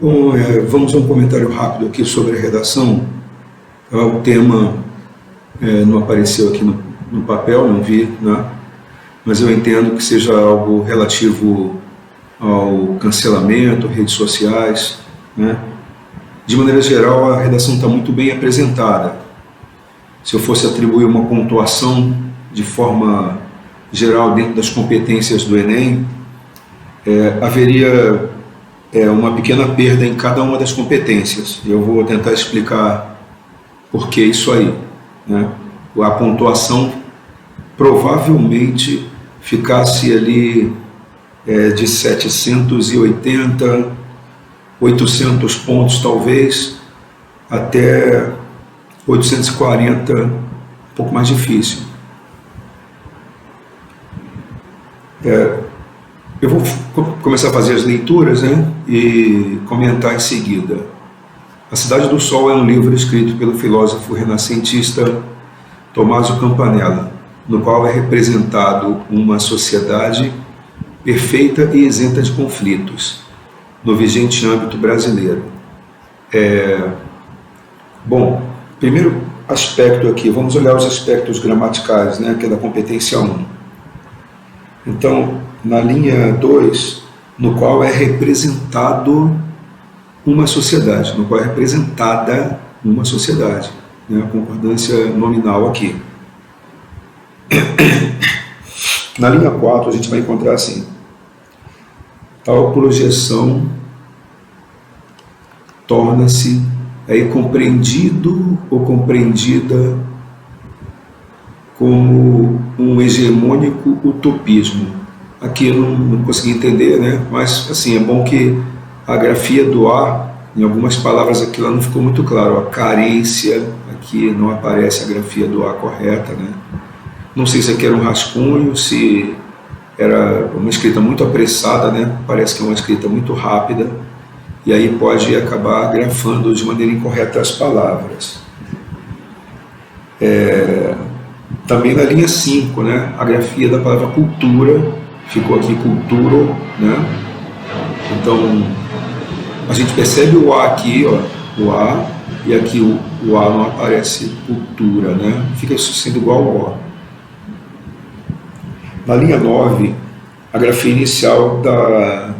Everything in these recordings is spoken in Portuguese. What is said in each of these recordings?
Bom, vamos a um comentário rápido aqui sobre a redação. O tema não apareceu aqui no papel, não vi, né? Mas eu entendo que seja algo relativo ao cancelamento, redes sociais, né? De maneira geral, a redação está muito bem apresentada. Se eu fosse atribuir uma pontuação de forma geral dentro das competências do Enem, haveria uma pequena perda em cada uma das competências. Eu vou tentar explicar por que isso aí, né? A pontuação provavelmente ficasse ali de 780, 800 pontos talvez, até 840, um pouco mais difícil. Eu vou começar a fazer as leituras, né, e comentar em seguida. A Cidade do Sol é um livro escrito pelo filósofo renascentista Tommaso Campanella, no qual é representado uma sociedade perfeita e isenta de conflitos, no vigente âmbito brasileiro. Bom, primeiro aspecto aqui, vamos olhar os aspectos gramaticais, né, que é da competência 1. Então, na linha 2, no qual é representado uma sociedade, no qual é representada uma sociedade, né, a concordância nominal aqui. Na linha 4, a gente vai encontrar assim: tal projeção torna-se compreendido ou compreendida como um hegemônico utopismo. Aqui eu não consegui entender, né? Mas assim, é bom que a grafia do A, em algumas palavras aqui lá não ficou muito claro. A carência, aqui não aparece a grafia do A correta, né? Não sei se aqui era um rascunho, se era uma escrita muito apressada, né? Parece que é uma escrita muito rápida, e aí pode acabar grafando de maneira incorreta as palavras. Também na linha 5, né? A grafia da palavra cultura, ficou aqui culturo, né? Então, a gente percebe o A aqui, ó, o A, e aqui o A não aparece cultura, né? Fica sendo igual ao O. Na linha 9, a grafia inicial da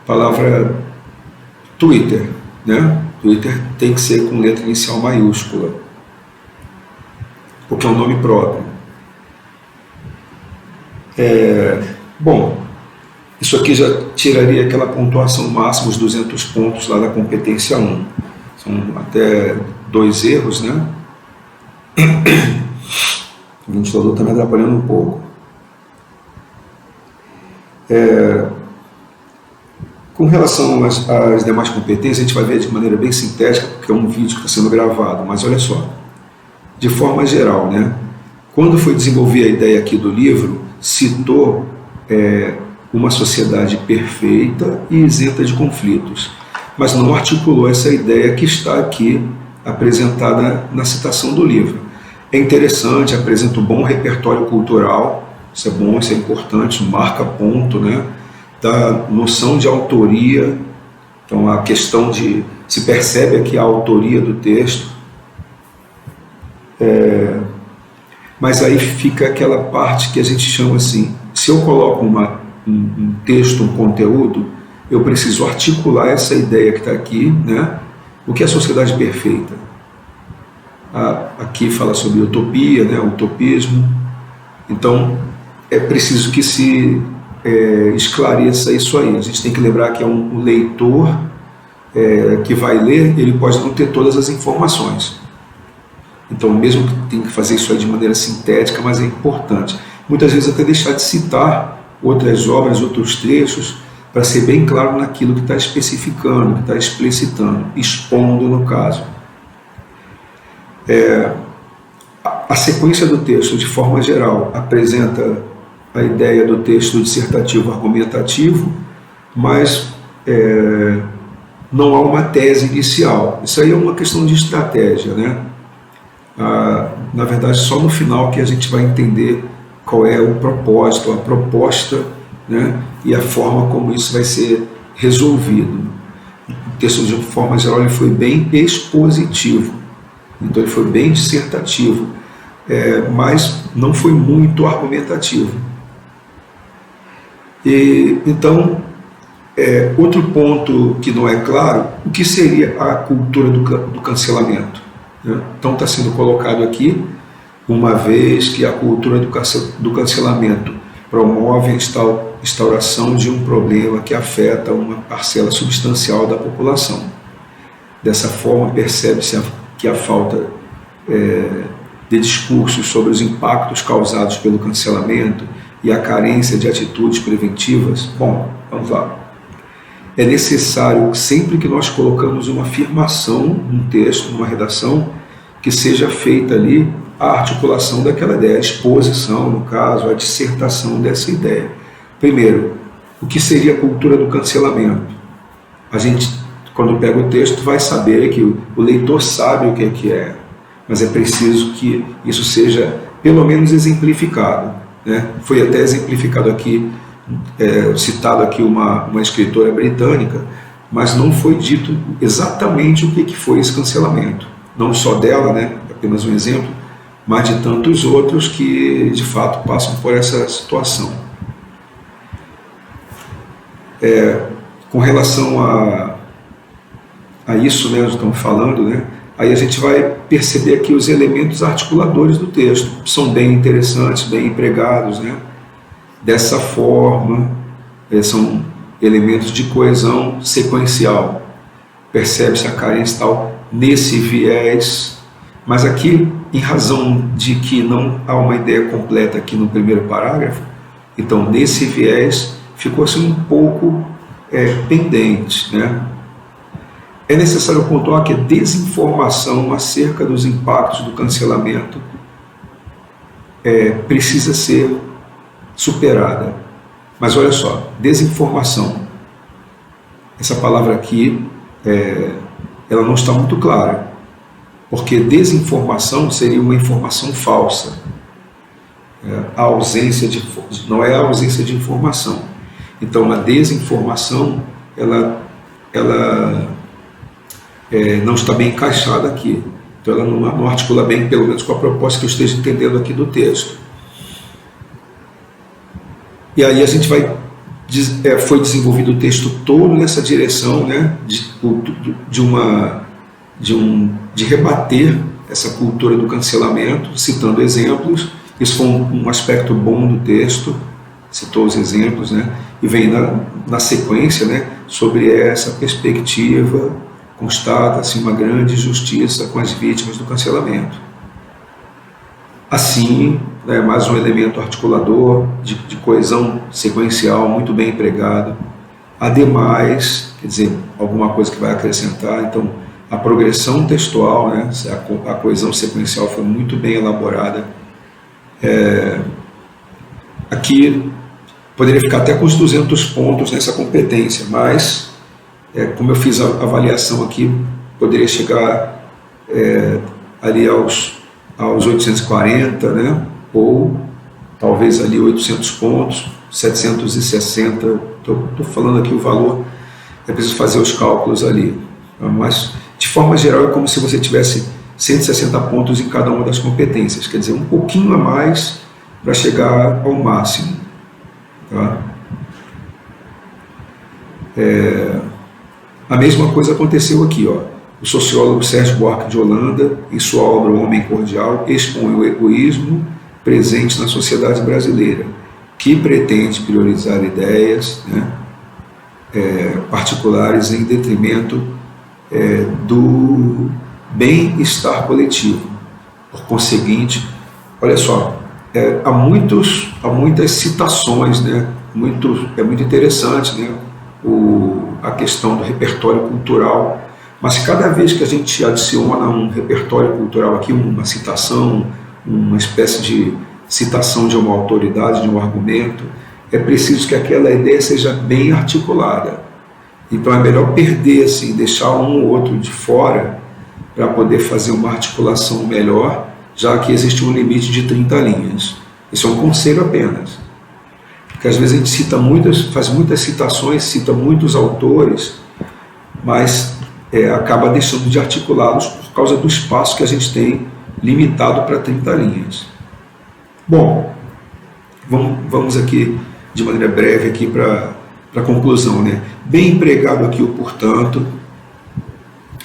palavra Twitter, né? Twitter tem que ser com letra inicial maiúscula, porque é um nome próprio. Bom, isso aqui já tiraria aquela pontuação máxima, os 200 pontos lá da competência 1. São até 2 erros, né? O ventilador está me atrapalhando um pouco. Com relação às demais competências, a gente vai ver de maneira bem sintética, porque é um vídeo que está sendo gravado, mas olha só, de forma geral, né? Quando foi desenvolver a ideia aqui do livro, citou uma sociedade perfeita e isenta de conflitos, mas não articulou essa ideia que está aqui apresentada na citação do livro. É interessante, apresenta um bom repertório cultural, isso é bom, isso é importante, marca ponto, né? Da noção de autoria, então a questão de se percebe aqui a autoria do texto, mas aí fica aquela parte que a gente chama assim, se eu coloco um texto, um conteúdo, eu preciso articular essa ideia que está aqui, né? O que é a sociedade perfeita? Aqui fala sobre utopia, né? Utopismo. Então é preciso que se esclareça isso aí. A gente tem que lembrar que é um leitor que vai ler, ele pode não ter todas as informações. Então, mesmo que tenha que fazer isso aí de maneira sintética, mas é importante. Muitas vezes até deixar de citar outras obras, outros trechos, para ser bem claro naquilo que está especificando, que está explicitando, expondo no caso. A sequência do texto, de forma geral, apresenta a ideia do texto dissertativo argumentativo, mas não há uma tese inicial. Isso aí é uma questão de estratégia, né? Na verdade, só no final que a gente vai entender qual é o propósito, a proposta, né? E a forma como isso vai ser resolvido. texto, de forma geral, ele foi bem expositivo, então ele foi bem dissertativo, mas não foi muito argumentativo. Então, outro ponto que não é claro, o que seria a cultura do cancelamento? Né? Então está sendo colocado aqui, uma vez que a cultura do cancelamento promove a instauração de um problema que afeta uma parcela substancial da população. Dessa forma, percebe-se que a falta de discursos sobre os impactos causados pelo cancelamento e a carência de atitudes preventivas. Bom, vamos lá. É necessário, sempre que nós colocamos uma afirmação num texto, numa redação, que seja feita ali a articulação daquela ideia, a exposição, no caso, a dissertação dessa ideia. Primeiro, o que seria a cultura do cancelamento? A gente, quando pega o texto, vai saber que o leitor sabe o que é, mas é preciso que isso seja, pelo menos, exemplificado. Né? Foi até exemplificado aqui, citado aqui uma escritora britânica, mas não foi dito exatamente o que foi esse cancelamento. Não só dela, né? Apenas um exemplo, mas de tantos outros que, de fato, passam por essa situação. Com relação a isso, né, nós estamos falando, né, aí a gente vai perceber aqui os elementos articuladores do texto, são bem interessantes, bem empregados, né, dessa forma, são elementos de coesão sequencial, percebe-se a carência tal nesse viés, mas aqui, em razão de que não há uma ideia completa aqui no primeiro parágrafo, então nesse viés ficou assim um pouco pendente, né? É necessário pontuar que a desinformação acerca dos impactos do cancelamento precisa ser superada. Mas olha só, desinformação, essa palavra aqui, ela não está muito clara, porque desinformação seria uma informação falsa. A ausência não é a ausência de informação. Então, a desinformação, ela não está bem encaixada aqui. Então, ela não articula bem, pelo menos com a proposta que eu esteja entendendo aqui do texto. E aí a gente foi desenvolvido o texto todo nessa direção, né, de rebater essa cultura do cancelamento, citando exemplos. Isso foi um aspecto bom do texto, citou os exemplos, né, e vem na sequência, né, sobre essa perspectiva, constata-se uma grande justiça com as vítimas do cancelamento. Assim, mais um elemento articulador de coesão sequencial muito bem empregado. Ademais, quer dizer, alguma coisa que vai acrescentar, então a progressão textual, né, a coesão sequencial foi muito bem elaborada. Aqui poderia ficar até com os 200 pontos nessa competência, mas como eu fiz a avaliação aqui, poderia chegar ali aos 840, né? Ou talvez ali 800 pontos, 760, estou falando aqui o valor, é preciso fazer os cálculos ali, mas de forma geral é como se você tivesse 160 pontos em cada uma das competências, quer dizer, um pouquinho a mais para chegar ao máximo. Tá? A mesma coisa aconteceu aqui, ó. O sociólogo Sérgio Buarque de Holanda, em sua obra O Homem Cordial, expõe o egoísmo presente na sociedade brasileira, que pretende priorizar ideias, né, particulares em detrimento do bem-estar coletivo. Por conseguinte, olha só, há muitas citações, né, é muito interessante, né, a questão do repertório cultural, mas cada vez que a gente adiciona um repertório cultural aqui, uma citação, uma espécie de citação de uma autoridade, de um argumento, é preciso que aquela ideia seja bem articulada. Então é melhor perder, assim, deixar um ou outro de fora para poder fazer uma articulação melhor, já que existe um limite de 30 linhas. Isso é um conselho apenas. Porque às vezes a gente faz muitas citações, cita muitos autores, mas acaba deixando de articulá-los por causa do espaço que a gente tem limitado para 30 linhas. Bom, vamos aqui de maneira breve aqui para a conclusão, né? Bem empregado aqui o portanto,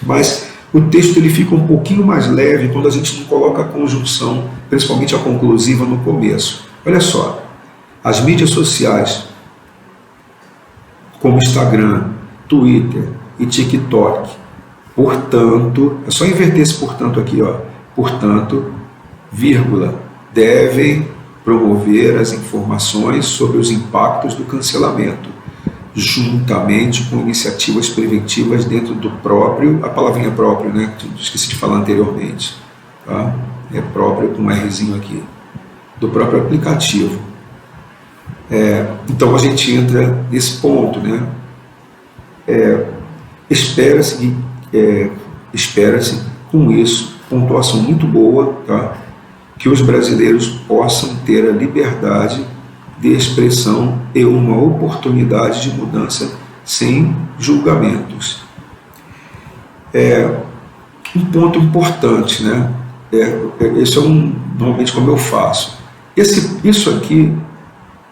mas o texto ele fica um pouquinho mais leve quando a gente não coloca a conjunção, principalmente a conclusiva, no começo. Olha só, as mídias sociais, como Instagram, Twitter e TikTok, portanto, é só inverter esse portanto aqui, ó, portanto, vírgula, devem promover as informações sobre os impactos do cancelamento, juntamente com iniciativas preventivas dentro do próprio, a palavrinha próprio, né, esqueci de falar anteriormente, tá? É próprio com um Rzinho aqui, do próprio aplicativo. Então a gente entra nesse ponto, né? Espera-se com isso, pontuação muito boa, tá? Que os brasileiros possam ter a liberdade de expressão e uma oportunidade de mudança sem julgamentos. Um ponto importante, né? Esse normalmente como eu faço. Isso aqui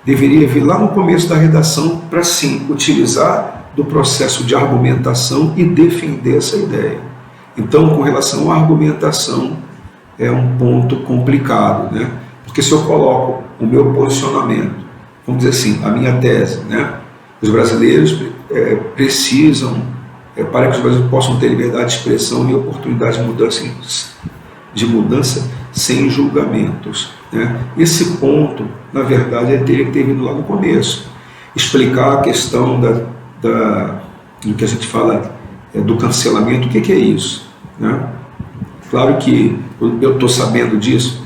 deveria vir lá no começo da redação para sim utilizar do processo de argumentação e defender essa ideia. Então, com relação à argumentação, é um ponto complicado, né? Porque se eu coloco o meu posicionamento, vamos dizer assim, a minha tese, né? Os brasileiros precisam, para que os brasileiros possam ter liberdade de expressão e oportunidade de mudança sem julgamentos, né? Esse ponto, na verdade, teria que ter vindo lá no começo. Explicar a questão do que a gente fala do cancelamento, o que é isso, né? Claro que eu estou sabendo disso,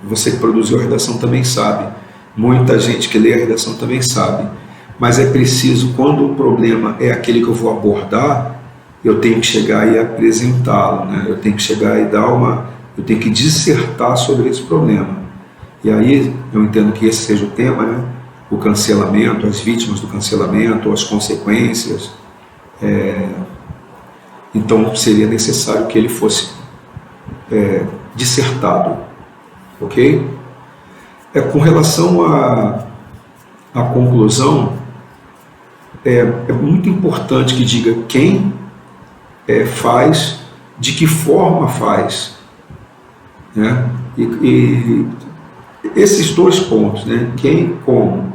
você que produziu a redação também sabe, muita gente que lê a redação também sabe, mas é preciso, quando o problema é aquele que eu vou abordar, eu tenho que chegar e apresentá-lo, né? Eu tenho que chegar e eu tenho que dissertar sobre esse problema. E aí eu entendo que esse seja o tema, né? O cancelamento, as vítimas do cancelamento, as consequências. Então seria necessário que ele fosse dissertado, ok? Com relação à conclusão, é muito importante que diga quem faz, de que forma faz, né? E esses dois pontos, né? Quem, como,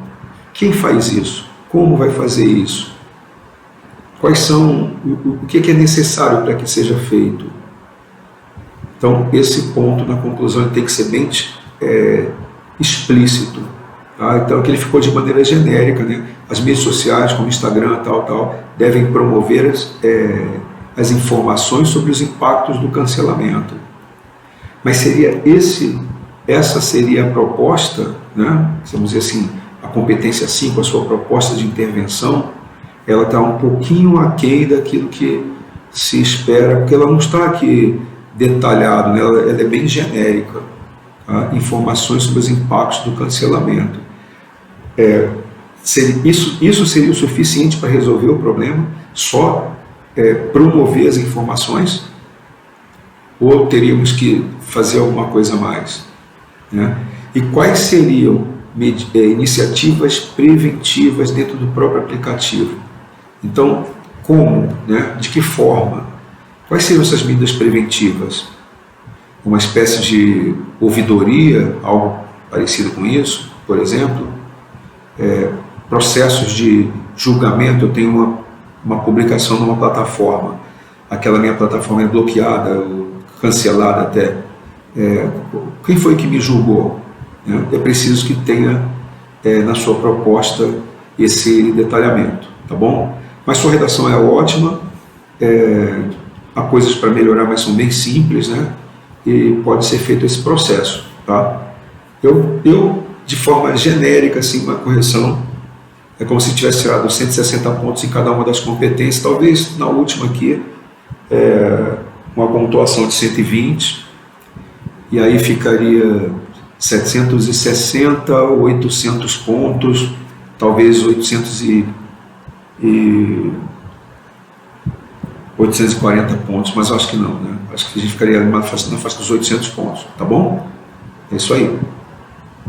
quem faz isso, como vai fazer isso, quais são, o que é necessário para que seja feito. Então, esse ponto na conclusão tem que ser bem explícito. Tá? Então, que ele ficou de maneira genérica, né? As mídias sociais, como Instagram, tal, devem promover as informações sobre os impactos do cancelamento. Mas essa seria a proposta, né? Vamos dizer assim, a competência 5, a sua proposta de intervenção, ela está um pouquinho aquém daquilo que se espera, porque ela não está aqui detalhado, né? Ela é bem genérica, tá? Informações sobre os impactos do cancelamento. Isso seria o suficiente para resolver o problema? Só promover as informações? Ou teríamos que fazer alguma coisa a mais, né? E quais seriam iniciativas preventivas dentro do próprio aplicativo? Então, como, né? De que forma? Quais seriam essas medidas preventivas? Uma espécie de ouvidoria, algo parecido com isso, por exemplo? Processos de julgamento. Eu tenho uma publicação numa plataforma, aquela minha plataforma é bloqueada, cancelada até. Quem foi que me julgou? É preciso que tenha na sua proposta esse detalhamento, tá bom? Mas sua redação é ótima, há coisas para melhorar, mas são bem simples, né? E pode ser feito esse processo, tá? Eu de forma genérica, assim, uma correção, é como se tivesse tirado 160 pontos em cada uma das competências, talvez na última aqui, uma pontuação de 120, e aí ficaria 760, 800 pontos, talvez 800 840 pontos, mas eu acho que não, né? Acho que a gente ficaria na faixa dos 800 pontos, tá bom? É isso aí.